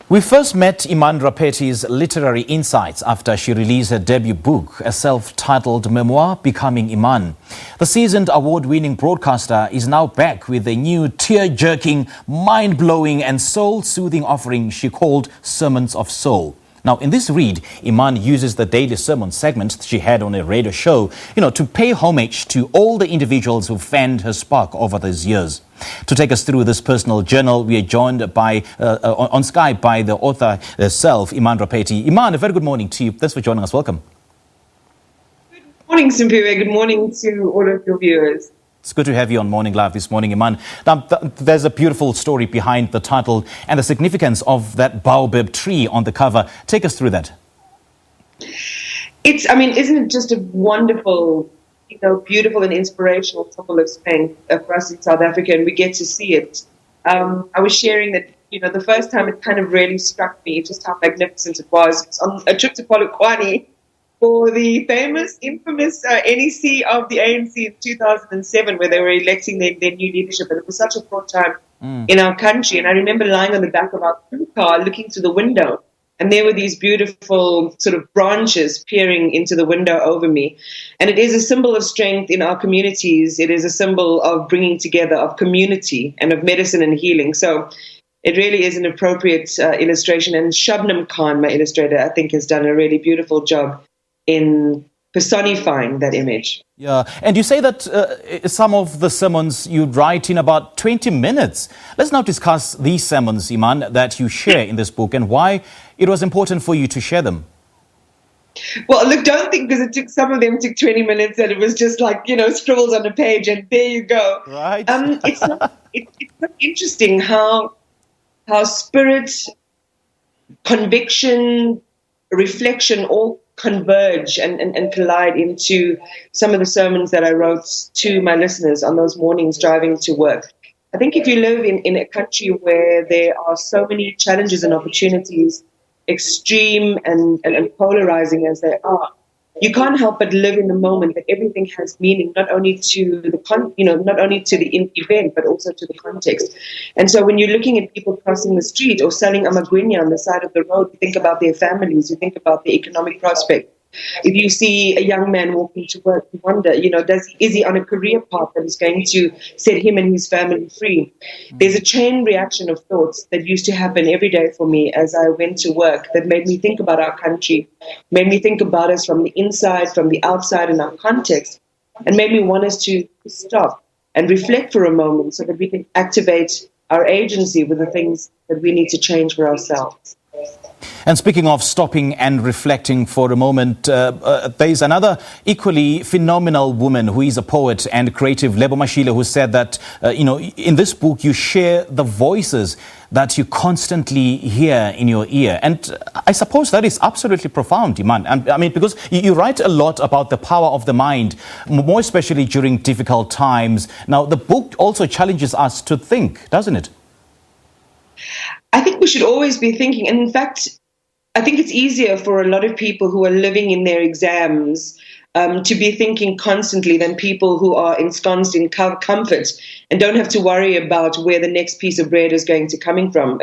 We first met Iman Rappetti's literary insights after she released her debut book, a self-titled memoir, Becoming Iman. The seasoned award-winning broadcaster is now back with a new tear-jerking, mind-blowing and soul-soothing offering she called Sermons of Soul. Now, in this read, Iman uses the daily sermon segment she had on a radio show, to pay homage to all the individuals who fanned her spark over these years. To take us through this personal journal, we are joined by on Skype by the author herself, Iman Rappetti. Iman, a very good morning to you. Thanks for joining us. Welcome. Good morning, Simpiwe. Good morning to all of your viewers. It's good to have you on Morning Live this morning, Iman. Now, there's a beautiful story behind the title and the significance of that baobab tree on the cover. Take us through that. Isn't it just a wonderful, beautiful and inspirational symbol of strength for us in South Africa, and we get to see it. I was sharing that, the first time it kind of really struck me just how magnificent it was. It's on a trip to Polokwane for the infamous NEC of the ANC in 2007, where they were electing their new leadership. And it was such a fraught time in our country. And I remember lying on the back of our car looking through the window, and there were these beautiful sort of branches peering into the window over me. And it is a symbol of strength in our communities. It is a symbol of bringing together, of community and of medicine and healing. So it really is an appropriate illustration. And Shabnam Khan, my illustrator, I think has done a really beautiful job in personifying that image. Yeah, and you say that some of the sermons you write in about 20 minutes. Let's now discuss these sermons, Iman, that you share in this book and why it was important for you to share them. Well, look, don't think because some of them took 20 minutes that it was just like, scribbles on a page and there you go. Right. It's so interesting how spirit, conviction, reflection all converge and collide into some of the sermons that I wrote to my listeners on those mornings driving to work. I think if you live in a country where there are so many challenges and opportunities, extreme and polarizing as they are, you can't help but live in the moment that everything has meaning, not only to the event, but also to the context. And so when you're looking at people crossing the street or selling amagwinya on the side of the road, you think about their families, you think about the economic prospect. If you see a young man walking to work, you wonder, is he on a career path that is going to set him and his family free? There's a chain reaction of thoughts that used to happen every day for me as I went to work that made me think about our country, made me think about us from the inside, from the outside in our context, and made me want us to stop and reflect for a moment so that we can activate our agency with the things that we need to change for ourselves. And speaking of stopping and reflecting for a moment, there's another equally phenomenal woman who is a poet and creative, Lebo Mashile, who said that, in this book you share the voices that you constantly hear in your ear. And I suppose that is absolutely profound, Iman. I mean, because you write a lot about the power of the mind, more especially during difficult times. Now, the book also challenges us to think, doesn't it? I think we should always be thinking. And in fact, I think it's easier for a lot of people who are living in their exams to be thinking constantly than people who are ensconced in comfort and don't have to worry about where the next piece of bread is going to come from.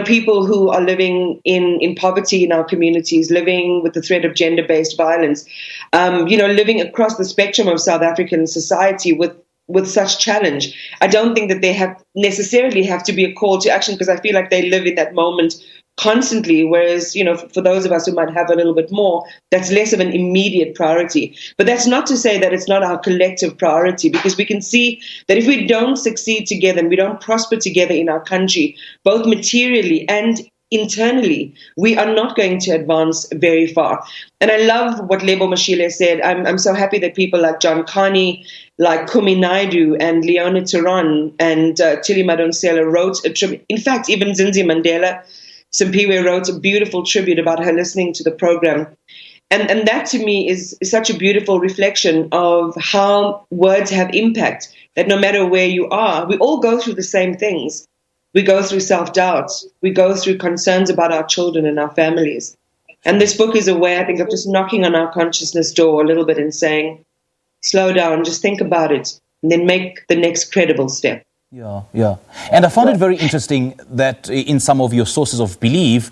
People who are living in poverty in our communities, living with the threat of gender-based violence, living across the spectrum of South African society with such challenge. I don't think that they necessarily have to be a call to action, because I feel like they live in that moment constantly, whereas, for those of us who might have a little bit more, that's less of an immediate priority. But that's not to say that it's not our collective priority, because we can see that if we don't succeed together and we don't prosper together in our country, both materially and internally, we are not going to advance very far. And I love what Lebo Mashile said. I'm so happy that people like John Carney, like Kumi Naidu and Leona Turon and Tili Madonsela wrote a tribute. In fact, even Zinzi Mandela, Simpiwe, wrote a beautiful tribute about her listening to the program. And that to me is such a beautiful reflection of how words have impact, that no matter where you are, we all go through the same things. We go through self-doubt. We go through concerns about our children and our families. And this book is a way, I think, of just knocking on our consciousness door a little bit and saying, slow down, just think about it, and then make the next credible step. Yeah, yeah. And I found it very interesting that in some of your sources of belief,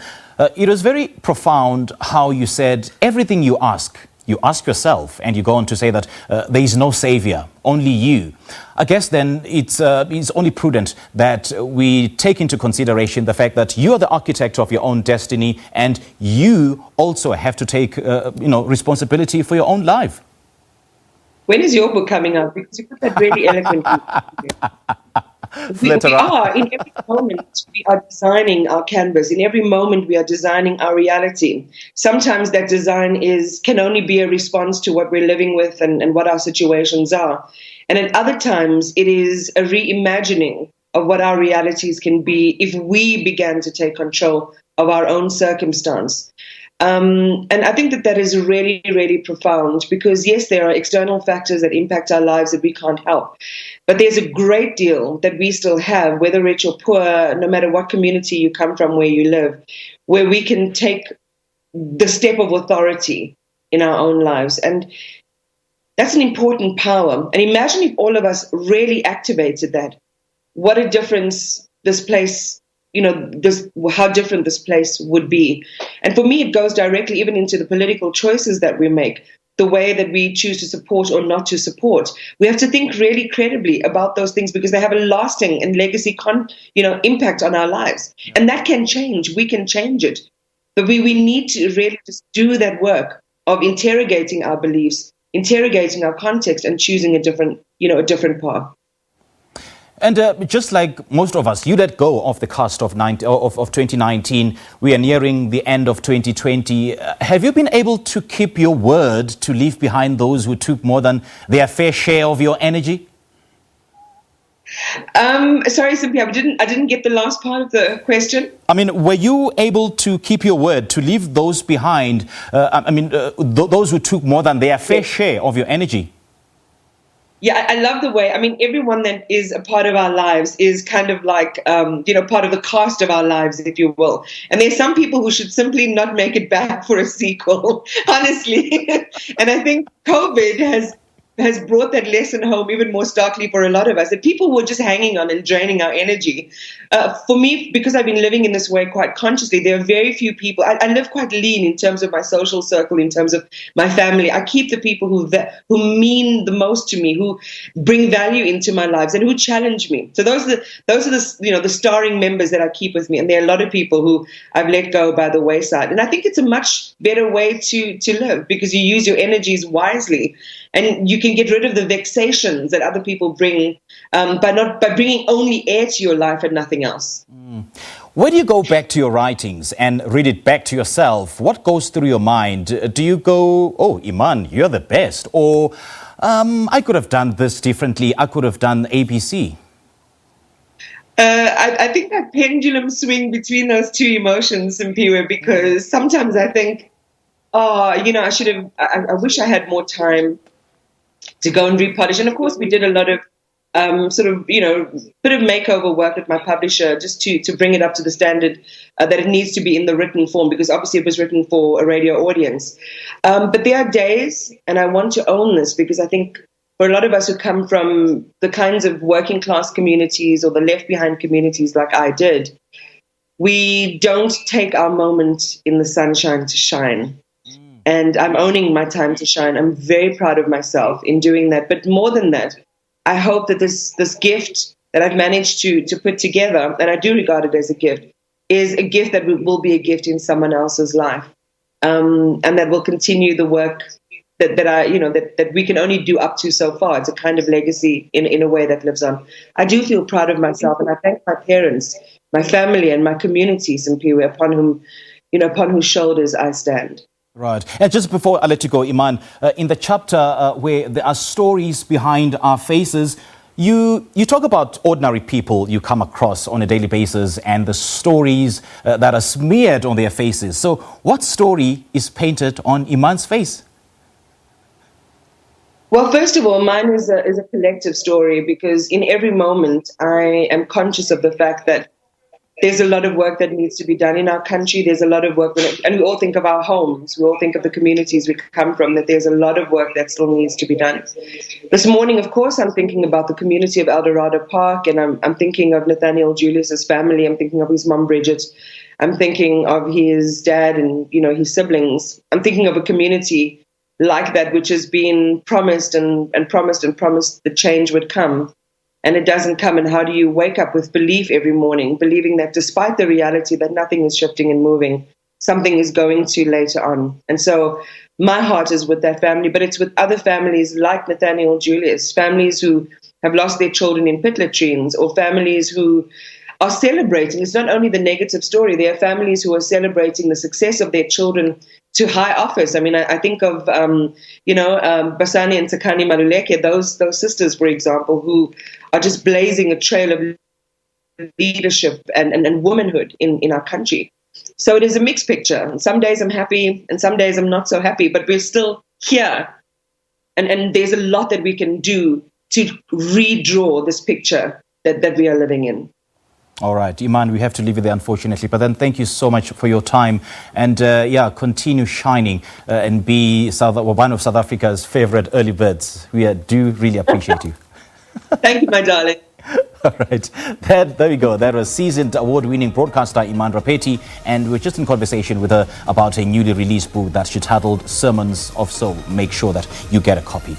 it was very profound how you said everything you ask yourself, and you go on to say that there is no savior, only you. I guess then it's only prudent that we take into consideration the fact that you are the architect of your own destiny, and you also have to take responsibility for your own life. When is your book coming out? Because you put that really eloquently. We are, in every moment, we are designing our canvas. In every moment, we are designing our reality. Sometimes that design can only be a response to what we're living with and what our situations are. And at other times, it is a reimagining of what our realities can be if we began to take control of our own circumstance. And I think that is really, really profound because, yes, there are external factors that impact our lives that we can't help. But there's a great deal that we still have, whether rich or poor, no matter what community you come from, where you live, where we can take the step of authority in our own lives. And that's an important power. And imagine if all of us really activated that. What a difference this place how different this place would be. And for me, it goes directly even into the political choices that we make, the way that we choose to support or not to support. We have to think really credibly about those things because they have a lasting and legacy impact on our lives. And that can change. We can change it. But we need to really just do that work of interrogating our beliefs, interrogating our context, and choosing a different path. And just like most of us, you let go of the cast of 2019. We are nearing the end of 2020. Have you been able to keep your word to leave behind those who took more than their fair share of your energy? Sorry, Cynthia, I didn't get the last part of the question. I mean, were you able to keep your word, to leave those behind, those who took more than their fair share of your energy? Yeah, I love the way, everyone that is a part of our lives is kind of like, part of the cast of our lives, if you will. And there's some people who should simply not make it back for a sequel, honestly. And I think COVID has brought that lesson home even more starkly for a lot of us, that people were just hanging on and draining our energy. For me, because I've been living in this way quite consciously, there are very few people. I live quite lean in terms of my social circle, in terms of my family. I keep the people who mean the most to me, who bring value into my lives, and who challenge me. So those are the starring members that I keep with me. And there are a lot of people who I've let go by the wayside. And I think it's a much better way to live because you use your energies wisely. And you can get rid of the vexations that other people bring by bringing only air to your life and nothing else. Where do you go back to your writings and read it back to yourself? What goes through your mind? Do you go, oh, Iman, you're the best? Or I could have done this differently. I could have done ABC. I think that pendulum swing between those two emotions, Mpiwe, because sometimes I think, I wish I had more time to go and republish. And of course, we did a lot of bit of makeover work with my publisher just to bring it up to the standard that it needs to be in the written form, because obviously it was written for a radio audience. But there are days, and I want to own this, because I think for a lot of us who come from the kinds of working class communities or the left behind communities like I did, we don't take our moment in the sunshine to shine. And I'm owning my time to shine. I'm very proud of myself in doing that. But more than that, I hope that this gift that I've managed to put together, and I do regard it as a gift, is a gift that will be a gift in someone else's life, and that will continue the work that we can only do up to so far. It's a kind of legacy in a way that lives on. I do feel proud of myself, and I thank my parents, my family, and my communities, Mpiwe, upon whose shoulders I stand. Right. And just before I let you go, Iman, in the chapter where there are stories behind our faces, you talk about ordinary people you come across on a daily basis and the stories that are smeared on their faces. So what story is painted on Iman's face? Well, first of all, mine is a collective story, because in every moment I am conscious of the fact that there's a lot of work that needs to be done in our country. There's a lot of work, and we all think of our homes. We all think of the communities we come from, that there's a lot of work that still needs to be done. This morning, of course, I'm thinking about the community of El Dorado Park, and I'm thinking of Nathaniel Julius's family. I'm thinking of his mom, Bridget. I'm thinking of his dad and, his siblings. I'm thinking of a community like that, which has been promised and promised the change would come. And it doesn't come. And how do you wake up with belief every morning, believing that despite the reality that nothing is shifting and moving, something is going to later on. And so my heart is with that family, but it's with other families like Nathaniel Julius, families who have lost their children in pit latrines, or families who are celebrating. It's not only the negative story. There are families who are celebrating the success of their children to high office. I mean, I think of, Basani and Tsakani Maluleke, those sisters, for example, who are just blazing a trail of leadership and womanhood in our country. So it is a mixed picture. And some days I'm happy and some days I'm not so happy, but we're still here. And there's a lot that we can do to redraw this picture that we are living in. All right, Iman, we have to leave you there, unfortunately. But then thank you so much for your time. And continue shining and be one of South Africa's favorite early birds. We do really appreciate you. Thank you, my darling. All right, there we go. That was seasoned award-winning broadcaster Iman Rappetti, and we're just in conversation with her about a newly released book that she titled Sermons of Soul. Make sure that you get a copy.